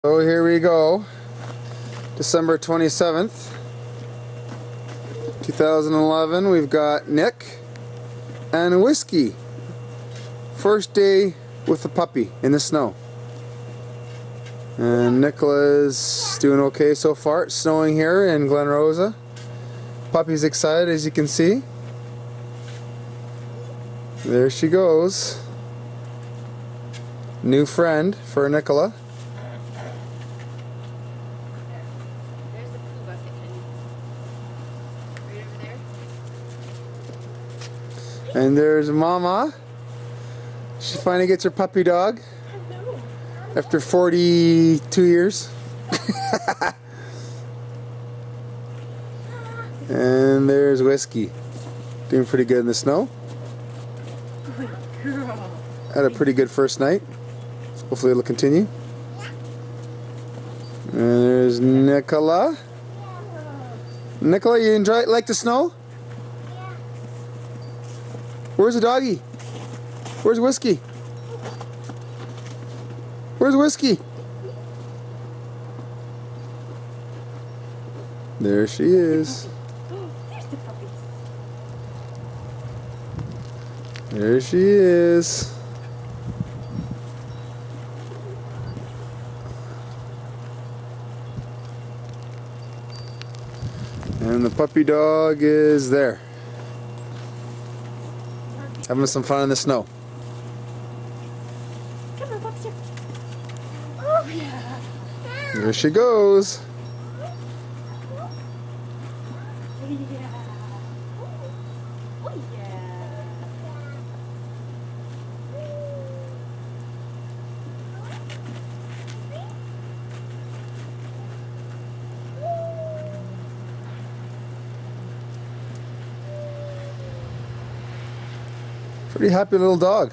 So here we go, December 27th, 2011. We've got Nick and Whiskey. First day with the puppy in the snow. And Nicola's doing okay so far. It's snowing here in Glen Rosa. Puppy's excited, as you can see. There she goes. New friend for Nicola. There's the poo bucket, honey. Right over there. And there's Mama. She finally gets her puppy dog after 42 years. And there's Whiskey, doing pretty good in the snow. Good girl. Had a pretty good first night. Hopefully it'll continue. And there's Nicola. Nicola, you like the snow? Where's the doggy? Where's Whiskey? Where's Whiskey? There she is. There's the puppies. There she is. And the puppy dog is there, having some fun in the snow. Come on, pups here. Oh, yeah. There she goes. Yeah. Oh, yeah. Pretty happy little dog.